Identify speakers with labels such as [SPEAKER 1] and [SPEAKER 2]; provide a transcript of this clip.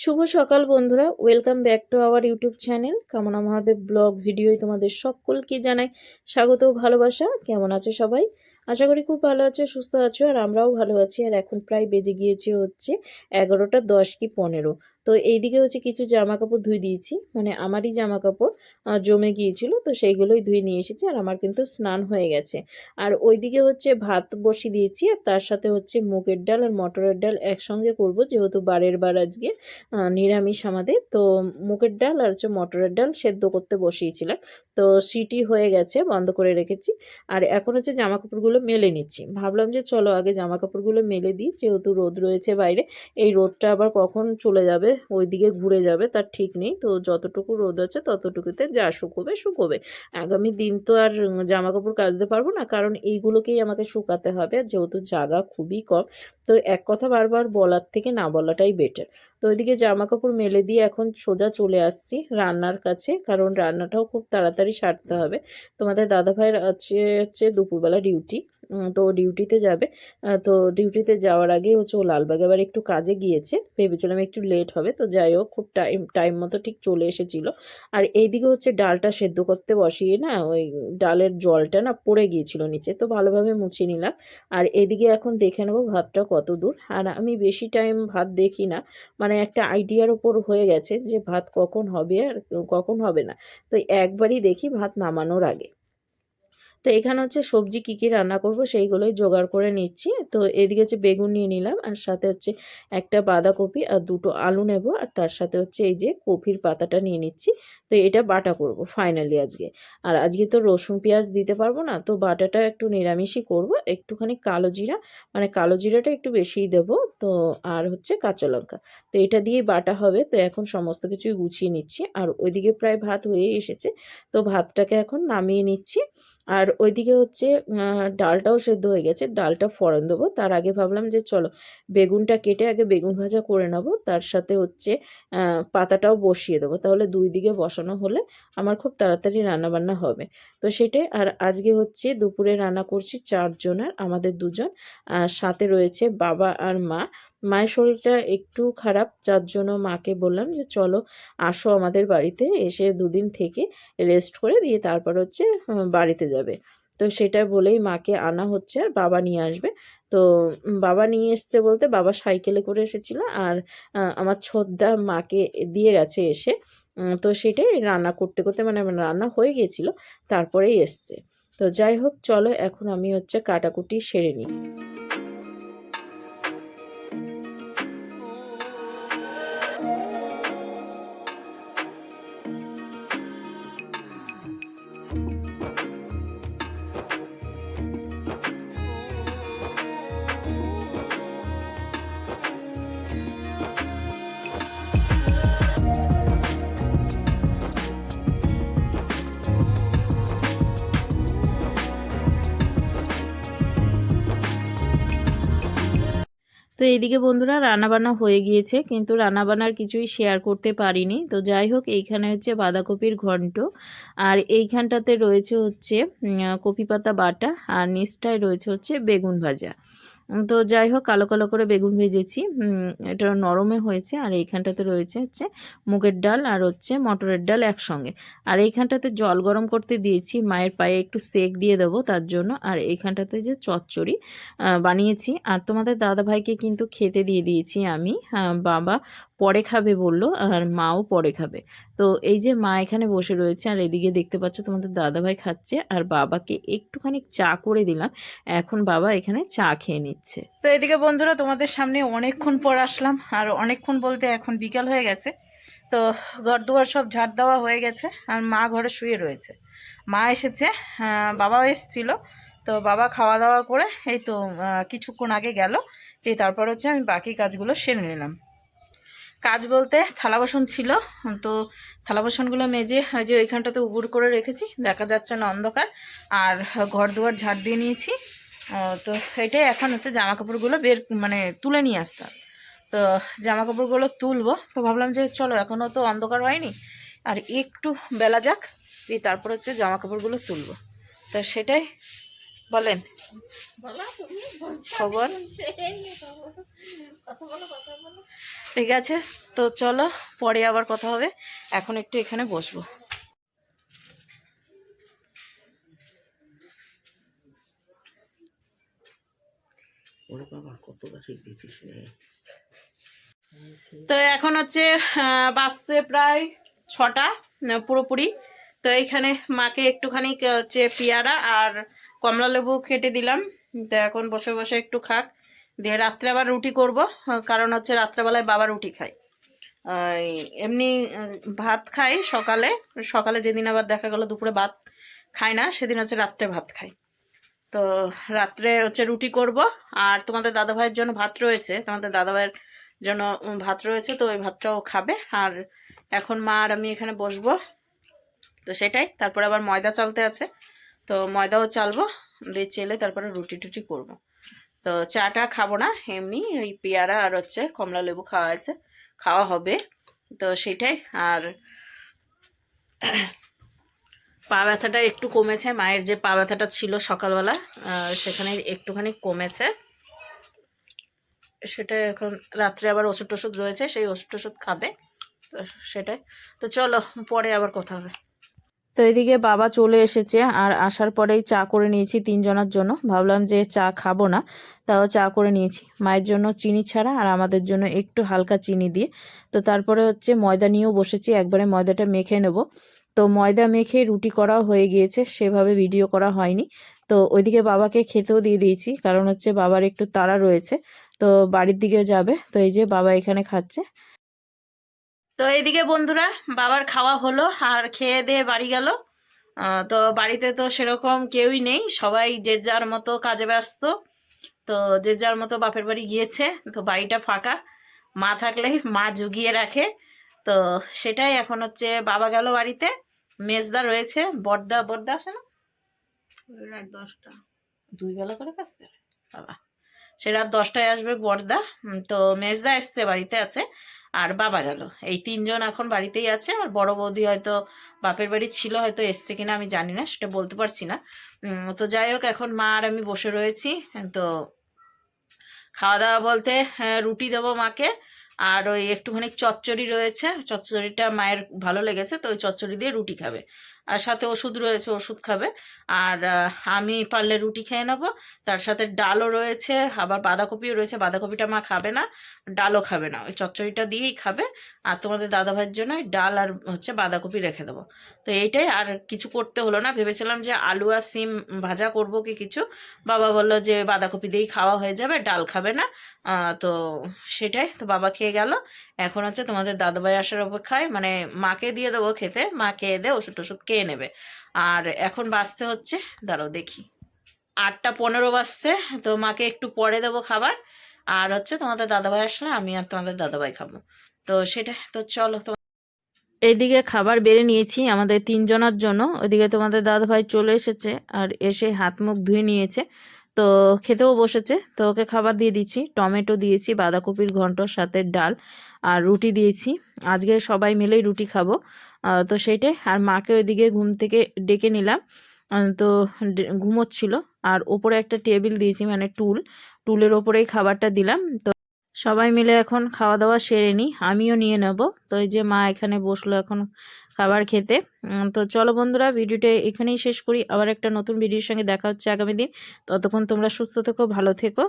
[SPEAKER 1] শুভ সকাল বন্ধুরা, welcome back to our YouTube channel কামনা মহাদেব ব্লগ ভিডিওয় তোমাদের সকলকে জানাই স্বাগত ও ভালোবাসা। কেমন আছো সবাই? আশা করি খুব ভালো আছো, সুস্থ আছো, আর আমরাও ভালো আছি। আর এখন প্রায় বেজে গিয়েছে হচ্ছে 11টা 10 কি 15। তো এইদিকে হচ্ছে কিছু জামা কাপড় ধুয়ে দিয়েছি, মানে আমারই জামা কাপড় জমে গিয়েছিল, তো সেইগুলোই ধুয়ে নিয়ে এসেছি। আর আমার কিন্তু স্নান হয়ে গেছে। আর ওইদিকে হচ্ছে ভাত বসিয়ে দিয়েছি, আর তার সাথে হচ্ছে মুগের ডাল আর মটরের ডাল একসঙ্গে করব, যেহেতু বারের বার আজকে নিরামিষ আমাদের। তো মুগের ডাল আর হচ্ছে মটরের ডাল সেদ্ধ করতে বসিয়েছিলাম, তো সিটি হয়ে গেছে, বন্ধ করে রেখেছি। আর এখন হচ্ছে জামা কাপড়গুলো মেলে নিচ্ছি। ভাবলাম যে চলো আগে জামা কাপড়গুলো মেলে দিই, যেহেতু রোদ রয়েছে বাইরে। এই রোদটা আবার কখন চলে যাবে, ওইদিকে ঘুরে যাবে তার ঠিক নেই। তো যতটুকু রোদ আছে ততটুকুতে যা শুকোবে শুকোবে। আগামী দিন তো আর জামা কাপড় কাচতে পারবো না, কারণ এইগুলোকেই আমাকে শুকাতে হবে, আর যেহেতু জায়গা খুবই কম। তো এক কথা বারবার বলার থেকে না বলাটাই বেটার। তো ওইদিকে জামা কাপড় মেলে দিয়ে এখন সোজা চলে আসছি রান্নার কাছে, কারণ রান্নাটাও খুব তাড়াতাড়ি সারতে হবে। তোমাদের দাদাভাইয়ের আছে হচ্ছে দুপুরবেলা ডিউটি, তো ডিউটিতে যাবে। তো ডিউটিতে যাওয়ার আগে হচ্ছে ও লালবাগে আবার একটু কাজে গিয়েছে, ভেবেছিলাম একটু লেট হবে, তো যাই হোক খুব টাইম মতো ঠিক চলে এসেছিল। আর এইদিকে হচ্ছে ডালটা সেদ্ধ করতে বসিয়ে না, ওই ডালের জলটা না পড়ে গিয়েছিল নিচে, তো ভালোভাবে মুছে নিলাম। আর এদিকে এখন দেখে নেবো ভাতটা কত দূর। আর আমি বেশি টাইম ভাত দেখি না, মানে একটা আইডিয়ার ওপর হয়ে গেছে যে ভাত কখন হবে আর কখন হবে না। তো একবারই দেখি ভাত নামানোর আগে। তো এখানে হচ্ছে সবজি কি কি রান্না করব সেইগুলোই জোগাড় করে নিচ্ছি। তো এদিকে হচ্ছে বেগুন নিয়ে নিলাম, আর সাথে হচ্ছে একটা বাঁধাকপি আর দুটো আলু নেব, আর তার সাথে হচ্ছে এই যে কপির পাতাটা নিয়ে নিচ্ছি। তো এটা বাটা করব ফাইনালি আজকে। আর আজকে তো রসুন পেঁয়াজ দিতে পারবো না, তো বাটাটা একটু নিরামিষই করব। একটুখানি কালো জিরা, মানে কালো জিরাটা একটু বেশিই দেবো। তো আর হচ্ছে কাঁচা লঙ্কা, তো এটা দিয়েই বাটা হবে। তো এখন সমস্ত কিছুই গুছিয়ে নিচ্ছি। আর ওইদিকে প্রায় ভাত হয়ে এসেছে, তো ভাতটাকে এখন নামিয়ে নিচ্ছি। আর ওইদিকে হচ্ছে ডালটাও সেদ্ধ হয়ে গেছে, ডালটা ফোড়ন দেবো। তার আগে ভাবলাম যে চলো বেগুনটা কেটে আগে বেগুন ভাজা করে নেবো, তার সাথে হচ্ছে পাতাটাও বসিয়ে দেবো, তাহলে দুই দিকে বসানো হলে আমার খুব তাড়াতাড়ি রান্নাবান্না হবে। তো সেটাই। আর আজকে হচ্ছে দুপুরে রান্না করছি 4 জনের, আমাদের 2জন, আর সাথে রয়েছে বাবা আর মা। মায়ের শরীরটা একটু খারাপ, যার জন্য মাকে বললাম যে চলো আসো আমাদের বাড়িতে, এসে 2 দিন থেকে রেস্ট করে দিয়ে তারপর হচ্ছে বাড়িতে যাবে। তো সেটা বলেই মাকে আনা হচ্ছে, আর বাবা নিয়ে আসবে। তো বাবা নিয়ে এসছে বলতে বাবা সাইকেলে করে এসেছিল, আর আমার ছোটদা মাকে দিয়ে গেছে এসে। তো সেটাই রান্না করতে করতে, মানে রান্না হয়ে গিয়েছিল তারপরেই এসছে। তো যাই হোক চলো এখন আমি হচ্ছে কাটাকুটি সেরে নিই। তো এইদিকে বন্ধুরা রান্নাবান্না হয়ে গিয়েছে, কিন্তু রান্নাবান্নার কিছুই শেয়ার করতে পারিনি। তো যাই হোক এইখানে হচ্ছে বাঁধাকপির ঘন্ট, আর এইখানটাতে রয়েছে হচ্ছে কপি পাতা বাটা, আর নিচটায় রয়েছে হচ্ছে বেগুন ভাজা। তো যাই হোক কালো কালো করে বেগুন ভেজেছি, এটা নরমে হয়েছে। আর এইখানটাতে রয়েছে হচ্ছে মুগের ডাল আর হচ্ছে মটরের ডাল একসঙ্গে। আর এইখানটাতে জল গরম করতে দিয়েছি, মায়ের পায়ে একটু সেক দিয়ে দেবো তার জন্য। আর এইখানটাতে যে চচ্চড়ি বানিয়েছি, আর তোমাদের দাদাভাইকে কিন্তু খেতে দিয়ে দিয়েছি আমি। বাবা পরে খাবে বললো, আর মাও পরে খাবে। তো এই যে মা এখানে বসে রয়েছে, আর এদিকে দেখতে পাচ্ছ তোমাদের দাদাভাই খাচ্ছে, আর বাবাকে একটুখানি চা করে দিলাম। এখন বাবা এখানে চা খেয়ে নিচ্ছে। তো এদিকে বন্ধুরা তোমাদের সামনে অনেকক্ষণ পর আসলাম, আর অনেকক্ষণ বলতে এখন বিকাল হয়ে গেছে। তো ঘর দুয়ার সব ঝাড় দেওয়া হয়ে গেছে, আর মা ঘরে শুয়ে রয়েছে। মা এসেছে, বাবাও এসেছিল। তো বাবা খাওয়া দাওয়া করে এই তো কিছুক্ষণ আগে গেল। তারপর হচ্ছে আমি বাকি কাজগুলো সেরে নিলাম। কাজ বলতে থালা বাসন ছিল, তো থালা বাসনগুলো মেজে ওই যে ওইখানটাতে উবুর করে রেখেছি, দেখা যাচ্ছে না অন্ধকার। আর ঘর দুয়ার ঝাড় দিয়ে নিয়েছি। তো এটাই এখন হচ্ছে জামা কাপড়গুলো মানে তুলে নিয়ে আসতাম। তো জামা কাপড়গুলো তুলবো, তো ভাবলাম যে চলো এখনও তো অন্ধকার হয়নি, আর একটু বেলা যাক, তারপর হচ্ছে জামা কাপড়গুলো তুলবো। তো সেটাই বলেন খবর। ঠিক আছে, তো চলো পরে আবার কথা হবে, এখন একটু এখানে বসবো। তো এখন হচ্ছে বাজতে প্রায় 6টা পুরোপুরি। তো এইখানে মাকে একটুখানি হচ্ছে পেয়ারা আর কমলা লেবু কেটে দিলাম। তো এখন বসে বসে একটু খাক, দিয়ে রাত্রে আবার রুটি করব, কারণ হচ্ছে রাত্রেবেলায় বাবা রুটি খায়। এমনি ভাত খাই সকালে, সকালে যেদিন আবার দেখা গেল দুপুরে ভাত খায় না, সেদিন হচ্ছে রাত্রে ভাত খাই। তো রাত্রে হচ্ছে রুটি করব, আর তোমাদের দাদাভাইয়ের জন্য ভাত রয়েছে, তোমাদের দাদাভাইয়ের জন্য ভাত রয়েছে, তো ওই ভাতটাও খাবে। আর এখন মা আর আমি এখানে বসবো, তো সেটাই। তারপরে আবার ময়দা চালতে আছে, তো ময়দাও চালবো, দিয়ে চেলে তারপরে রুটি টুটি করবো। তো চাটা খাবো না, এমনি ওই পেয়ারা আর হচ্ছে কমলা লেবু খাওয়া হবে, তো সেটাই। আর পা ব্যথাটা একটু কমেছে, মায়ের যে পা ব্যথাটা ছিল সকালবেলা সেখানে একটুখানি কমেছে, সেটা এখন রাত্রে আবার ওষুধ টষুধ রয়েছে, সেই ওষুধ টষুধ খাবে, তো সেটাই। তো চলো পরে আবার কথা হবে। তো এদিকে বাবা চলে এসেছে, আর আসার পরেই চা করে নিয়েছি 3 জনের জন্য। ভাবলাম যে চা খাবো না, তাও চা করে নিয়েছি, মায়ের জন্য চিনি ছাড়া আর আমাদের জন্য একটু হালকা চিনি দিয়ে। তো তারপরে হচ্ছে ময়দা নিয়েও বসেছি, একবারে ময়দাটা মেখে নেব। তো ময়দা মেখে রুটি করাও হয়ে গিয়েছে, সেভাবে ভিডিও করা হয়নি। তো ওইদিকে বাবাকে খেতেও দিয়ে দিয়েছি, কারণ হচ্ছে বাবার একটু তাড়া রয়েছে, তো বাড়ির দিকে যাবে। তো এই যে বাবা এখানে খাচ্ছে। তো এইদিকে বন্ধুরা বাবার খাওয়া হলো, আর খেয়ে দিয়ে বাড়ি গেল। তো বাড়িতে তো সেরকম কেউই নেই, সবাই যে যার মতো কাজে ব্যস্ত, তো যে যার মতো বাপের বাড়ি গিয়েছে, তো বাড়িটা ফাঁকা। মা থাকলেই মা জুগিয়ে রাখে, তো সেটাই। এখন হচ্ছে বাবা গেল বাড়িতে, মেজদা রয়েছে, বড়দা আসে না, রাত 10টা, 2 বেলা করে কাজ করে বাবা, সে রাত 10টায় আসবে বড়দা। তো মেজদা এসছে, বাড়িতে আছে, আর বাবা গেল, এই 3 জন এখন বাড়িতেই আছে। আর বড় বৌদি হয়তো বাপের বাড়ি ছিল, হয়তো এসছে কিনা আমি জানি না, সেটা বলতে পারছি না। তো যাই হোক, এখন মা আর আমি বসে রয়েছি। তো খাওয়া দাওয়া বলতে রুটি দেবো মাকে, আর ওই একটুখানি চচ্চড়ি রয়েছে, চচ্চড়িটা মায়ের ভালো লেগেছে, তো ওই চচ্চড়ি দিয়ে রুটি খাবে। আর সাথে ওষুধ রয়েছে, ওষুধ খাবে। আর আমি পারলে রুটি খেয়ে নেবো, তার সাথে ডালও রয়েছে, আবার বাঁধাকপিও রয়েছে। বাঁধাকপিটা মা খাবে না, ডালও খাবে না, ওই চচ্চড়িটা দিয়েই খাবে। আর তোমাদের দাদাভাইয়ের জন্য ওই ডাল আর হচ্ছে বাঁধাকপি রেখে দেবো। তো এইটাই, আর কিছু করতে হলো না। ভেবেছিলাম যে আলু আর সিম ভাজা করবো কি কিছু, বাবা বললো যে বাঁধাকপি দিয়েই খাওয়া হয়ে যাবে, ডাল খাবে না। তো সেটাই, তো বাবা খেয়ে গেল। এখন হচ্ছে তোমাদের দাদাভাই আসার অপেক্ষায়, মানে মাকে দিয়ে দেবো খেতে, মা খেয়ে দে ওষুধ টষুধ খেয়ে নেবে। আর এখন বাজতে হচ্ছে, দাঁড়াও দেখি, 8টা 15 বাজছে। তো মাকে একটু পরে দেবো খাবার, আর হচ্ছে তোমাদের দাদাভাই আসলে আমি আর তোমাদের দাদাভাই খাবো, তো সেটা। তো চলো, এইদিকে খাবার বেড়ে নিয়েছি আমাদের 3 জনের জন্য। ওইদিকে তোমাদের দাদাভাই চলে এসেছে, আর এসে হাত মুখ ধুয়ে নিয়েছে, তো খেতেও বসেছে। তো ওকে খাবার দিয়ে দিচ্ছি, টমেটো দিয়েছি, বাঁধাকপির ঘন্টর সাথে ডাল আর রুটি দিয়েছি। আজকে সবাই মিলেই রুটি খাবো, তো সেইটাই। আর মাকে ওইদিকে ঘুম থেকে ডেকে নিলাম, তো ঘুমোচ্ছিল। আর ওপরে একটা টেবিল দিয়েছি, মানে টুলের ওপরেই খাবারটা দিলাম। তো সবাই মিলে এখন খাওয়া দাওয়া সেরে নিই, আমিও নিয়ে নেব। তো এই যে মা এখানে বসলো এখন খাবার খেতে। তো চলো বন্ধুরা, ভিডিওটা এখানেই শেষ করি, আবার একটা নতুন ভিডিওর সঙ্গে দেখা হচ্ছে আগামী দিন। ততক্ষণ তোমরা সুস্থ থেকো, ভালো থেকো।